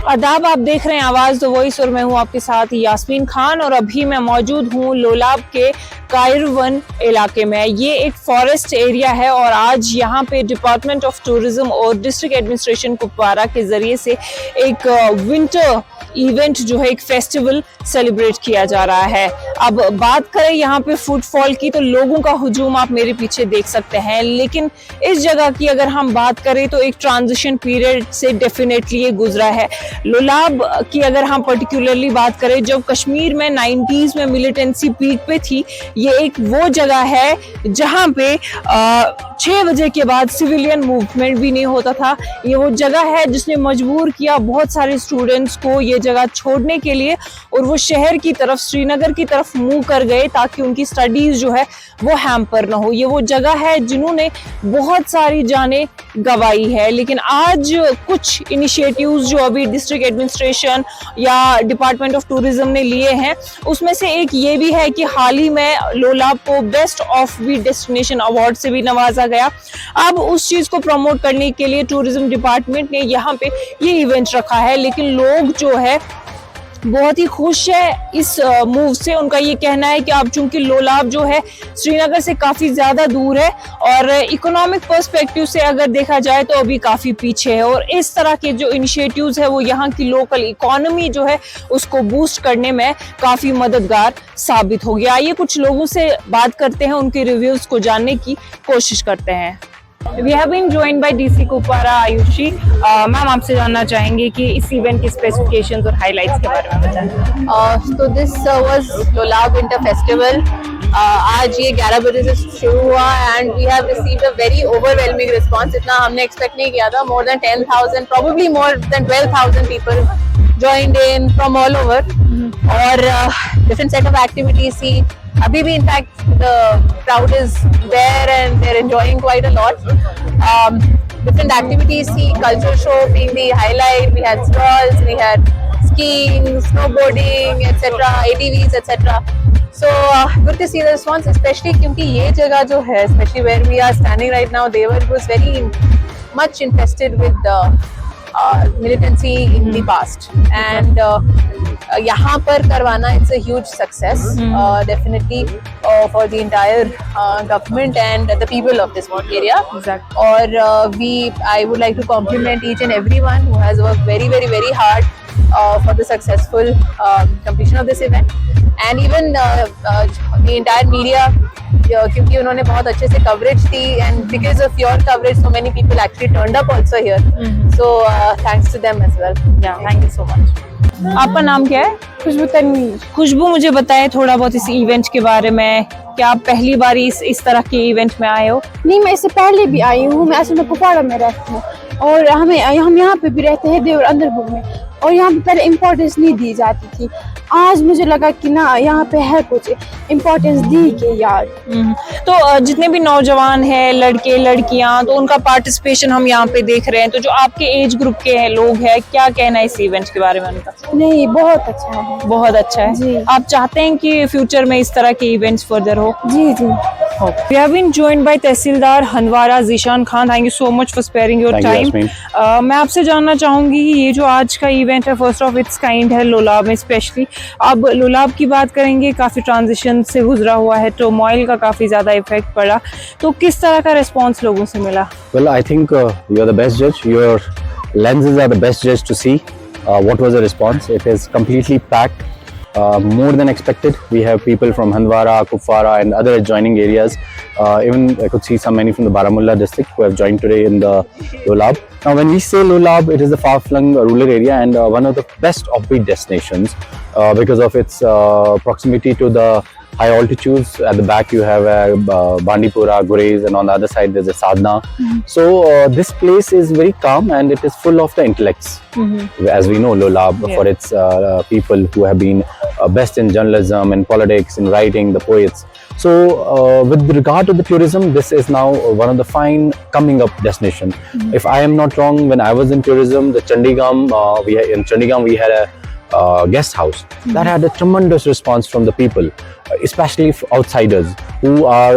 आदाब, आप देख रहे हैं आवाज द वॉइस और मैं हूं आपके साथ यास्मीन खान और अभी मैं मौजूद हूं लोलाब के कायरवन इलाके में। ये एक फॉरेस्ट एरिया है और आज यहाँ पे डिपार्टमेंट ऑफ टूरिज्म और डिस्ट्रिक्ट एडमिनिस्ट्रेशन कुपवारा के जरिए से एक विंटर इवेंट जो है, एक फेस्टिवल सेलिब्रेट किया जा रहा है। अब बात करें यहाँ पे फुटफॉल की तो लोगों का हुजूम आप मेरे पीछे देख सकते हैं, लेकिन इस जगह की अगर हम बात करें तो एक ट्रांजिशन पीरियड से डेफिनेटली ये गुजरा है। लोलाब की अगर हम पर्टिकुलरली बात करें, जब कश्मीर में 90s में मिलिटेंसी पीक पे थी, ये एक वो जगह है जहाँ पे 6 बजे के बाद सिविलियन मूवमेंट भी नहीं होता था। ये वो जगह है जिसने मजबूर किया बहुत सारे स्टूडेंट्स को ये जगह छोड़ने के लिए और वो शहर की तरफ, श्रीनगर की तरफ मूव कर गए ताकि उनकी स्टडीज जो है वो हैम्पर ना हो। ये वो जगह है जिन्होंने बहुत सारी जानें गंवाई है। लेकिन आज कुछ इनिशिएटिव्स जो अभी डिस्ट्रिक्ट एडमिनिस्ट्रेशन या डिपार्टमेंट ऑफ टूरिज्म ने लिए हैं, उसमें से एक ये भी है कि हाल ही में लोलाब को best offbeat destination award से भी नवाजा गया। अब उस चीज को प्रमोट करने के लिए टूरिज्म डिपार्टमेंट ने यहाँ पे ये इवेंट रखा है, लेकिन लोग जो है बहुत ही खुश है इस मूव से। उनका ये कहना है कि अब चूंकि लोलाब जो है श्रीनगर से काफी ज्यादा दूर है और इकोनॉमिक पर्सपेक्टिव से अगर देखा जाए तो अभी काफी पीछे है, और इस तरह के जो इनिशिएटिव्स है वो यहाँ की लोकल इकोनॉमी जो है उसको बूस्ट करने में काफी मददगार साबित हो गया। आइए कुछ लोगों से बात करते हैं, उनके रिव्यूज को जानने की कोशिश करते हैं। We have been joined by DC Kupwara Ayushi. Ma'am, आपसे जानना चाहेंगे कि इस इवेंट की स्पेसिफिकेशंस और हाइलाइट्स के बारे में बताएं। तो this was Lolab winter festival. आज ये 11 बजे से शुरू हुआ and we have received a very overwhelming response. इतना हमने एक्सपेक्ट नहीं किया था। More than 10,000, probably more than 12,000 people joined in from all over और different set of activities थी। अभी भी in fact the crowd is there and they're enjoying quite a lot. Different activities थी, culture show being the highlight. We had stalls, we had skiing, snowboarding, etc., ATVs, etc. So good to see the response, especially क्योंकि ये जगह जो है, especially where we are standing right now, Devar was very much infested with militancy in the past and यहाँ पर करवाना it's a huge success definitely for the entire government and the people of this area. Exactly. और I would like to compliment each and everyone who has worked very very very hard for the successful completion of this event and even the entire media क्योंकि उन्होंने बहुत अच्छे से coverage the and because of your coverage so many people actually turned up also here. So thanks to them as well. Yeah, thank you so much. आपका नाम क्या है? खुशबू तनवीर। खुशबू, मुझे बताएं थोड़ा बहुत इस इवेंट के बारे में। क्या आप पहली बार इस तरह के इवेंट में आए हो? नहीं, मैं इससे पहले भी आई हूँ। मैं असल में कुपवाड़ा में रहती हूँ और हम यहाँ पे भी रहते हैं देवर अंदरपुर में, और यहाँ पे पहले इम्पोर्टेंस नहीं दी जाती थी। आज मुझे लगा कि ना यहाँ पे है कुछ इम्पोर्टेंस दी के यार। तो जितने भी नौजवान हैं, लड़के लड़कियां, तो उनका पार्टिसिपेशन हम यहाँ पे देख रहे हैं। तो जो आपके एज ग्रुप के हैं लोग हैं, क्या कहना है इस इवेंट के बारे में उनका? नहीं, बहुत अच्छा है, बहुत अच्छा है जी। आप चाहते हैं कि फ्यूचर में इस तरह के इवेंट्स फर्दर हो? जी जी। We have been joined by tehsildar Handwara Zeeshan Khan. Thank you so much for sparing your time. मैं आपसे जानना चाहूंगी कि ये जो आज का इवेंट है, फर्स्ट ऑफ इट्स काइंड है लोलाब में स्पेशली। अब लोलाब की बात करेंगे, काफ़ी ट्रांजिशन से गुजरा हुआ है, टर्मोइल का काफ़ी ज़्यादा इफेक्ट पड़ा, तो किस तरह का रिस्पॉन्स लोगों से मिला? Well, I think you are the best judge. Your lenses are the best judge to see what was the response. It is completely packed. More than expected. We have people from Handwara, Kupwara and other adjoining areas. Even I could see many from the Baramulla district who have joined today in the Lollab. Now when we say Lollab, it is a far-flung rural area and one of the best offbeat destinations because of its proximity to the high altitudes. At the back you have Bandipora, Gurez, and on the other side there's a Sadhna. So this place is very calm and it is full of the intellects. As we know, Lollab for its people who have been best in journalism and politics, in writing, the poets. So with regard to the tourism, this is now one of the fine coming up destination. If I am not wrong, when I was in tourism, the Chandigam, in Chandigam we had guest house. That had a tremendous response from the people, especially outsiders who are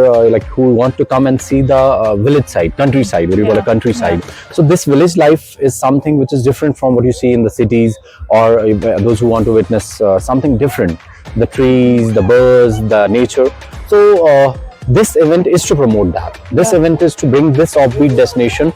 who want to come and see the village side, countryside, what do you call a countryside. So this village life is something which is different from what you see in the cities, or those who want to witness something different, the trees, the birds, the nature. So this event is to promote that. This event is to bring this offbeat destination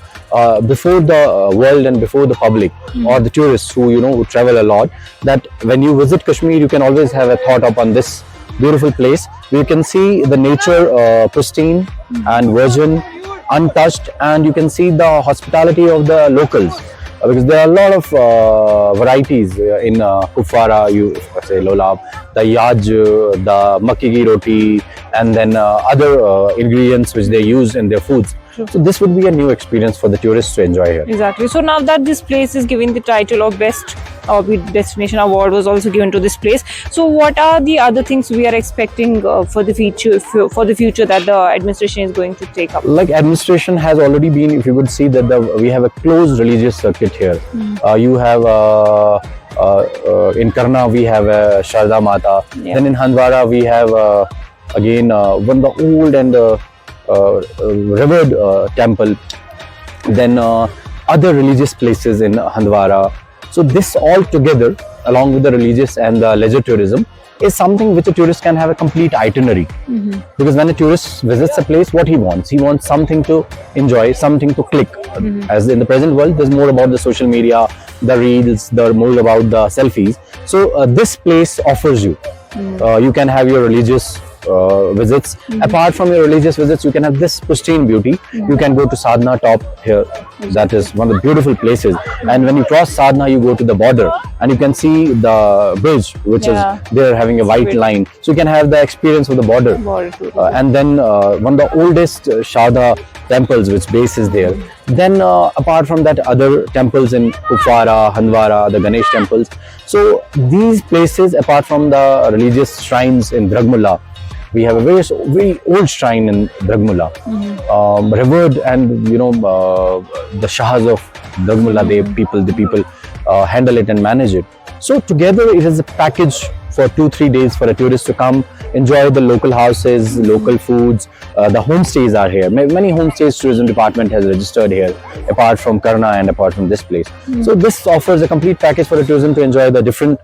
before the world and before the public or the tourists who travel a lot, that when you visit Kashmir, you can always have a thought upon this beautiful place. You can see the nature pristine and virgin, untouched, and you can see the hospitality of the locals. Because there are a lot of varieties in Kupwara, you say Lolab, the yaj, the makki ki roti, and then other ingredients which they use in their foods. So this would be a new experience for the tourists to enjoy here. Exactly. So now that this place is given the title of Best Offbeat Destination Award was also given to this place. So what are the other things we are expecting for the future that the administration is going to take up? Like administration has already been, if you could see that we have a closed religious circuit here. You have in Karna we have Sharda Mata. Yeah. Then in Handwara we have again one of the old and revered temple. Then other religious places in Handwara. So this all together, along with the religious and the leisure tourism, is something which a tourist can have a complete itinerary. Because when a tourist visits a place, what he wants something to enjoy, something to click. As in the present world, there's more about the social media, the reels, the more about the selfies. So this place offers you. You can have your religious visits. Apart from your religious visits, you can have this pristine beauty. You can go to Sadhana top here. That is one of the beautiful places. And when you cross Sadhana, you go to the border and you can see the bridge, which is there having a white line. So you can have the experience of the border. And then one of the oldest Sharda temples which base is there. Then apart from that, other temples in Kupwara, Handwara, the Ganesh temples. So these places, apart from the religious shrines in Dragmulla, we have a very old shrine in Dragmulla, revered, and the Shahs of Dragmulla, the people handle it and manage it. So together it is a package for 2-3 days for a tourist to come, enjoy the local houses, local foods. The homestays are here. Many homestays tourism department has registered here, apart from Karna and apart from this place. So this offers a complete package for a tourism to enjoy the different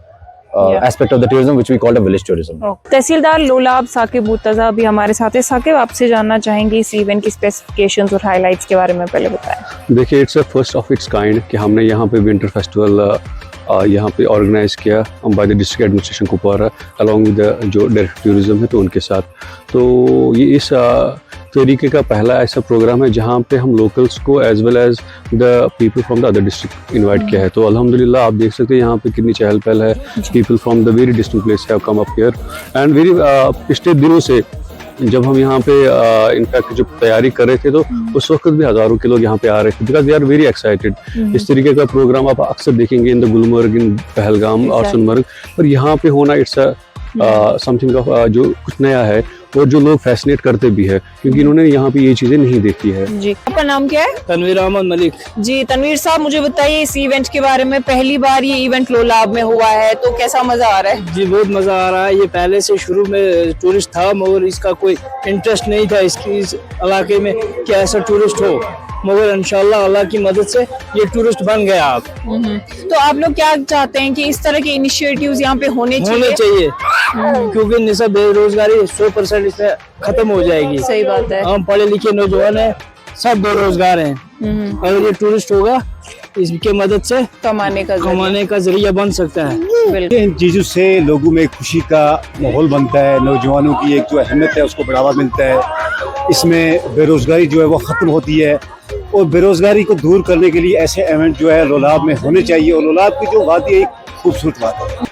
aspect of the tourism which we call a village tourism. तहसीलदार लोलाब साकिब मुर्तजा भी हमारे साथ है। साकिब, आपसे जानना चाहेंगे इस event की specifications और हाइलाइट्स के बारे में पहले बताएं। देखिए, it's a first of its kind कि हमने यहाँ पे विंटर फेस्टिवल यहाँ पे ऑर्गेनाइज किया by the district administration Kupwara along with जो डायरेक्ट टूरिज्म है तो उनके साथ। तो ये इस तरीके का पहला ऐसा प्रोग्राम है जहाँ पे हम लोकल्स को as well as the people from the other district invite किया है। तो अल्हम्दुलिल्लाह आप देख सकते हैं यहाँ पे कितनी चहल पहल है। People from the very distant place have come up here and very पिछले दिनों से जब हम यहाँ पे इनफैक्ट जो तैयारी कर रहे थे तो उस वक्त भी हजारों के लोग यहाँ पे आ रहे थे because they are very excited. इस तरीके का प्रोग्राम आप अक्सर देखेंगे in the Gulmarg, in Pahalgam और सोनमर्ग, पर यहाँ पे होना इट्स समथिंग ऑफ जो कुछ नया है और जो लोग फैसिनेट करते भी है क्योंकि इन्होंने यहाँ पे ये चीजें नहीं देखी है। जी, आपका नाम क्या है? तनवीर अहमद मलिक। जी तनवीर साहब, मुझे बताइए इस इवेंट के बारे में। पहली बार ये इवेंट लोलाब में हुआ है तो कैसा मजा आ रहा है? जी बहुत मजा आ रहा है। ये पहले से शुरू में टूरिस्ट था मगर इसका कोई इंटरेस्ट नहीं था इस इलाके में कि ऐसा टूरिस्ट हो, मगर इंशाल्लाह अल्लाह की मदद से ये टूरिस्ट बन गया आप। तो आप लोग क्या चाहते हैं कि इस तरह के इनिशिएटिव्स यहाँ पे होने चाहिए? क्योंकि निशा बेरोजगारी 100% इसमें खत्म हो जाएगी। सही बात है। हम पढ़े लिखे नौजवान हैं, सब बेरोजगार हैं। अगर ये टूरिस्ट होगा इसके मदद से कमाने का जरिया बन सकता है। इन चीज़ों से लोगों में खुशी का माहौल बनता है, नौजवानों की एक जो अहमियत है उसको बढ़ावा मिलता है। इसमें बेरोजगारी जो है वो ख़त्म होती है और बेरोजगारी को दूर करने के लिए ऐसे इवेंट जो है लोलाब में होने चाहिए और लोलाब की जो वादी एक खूबसूरत बात है।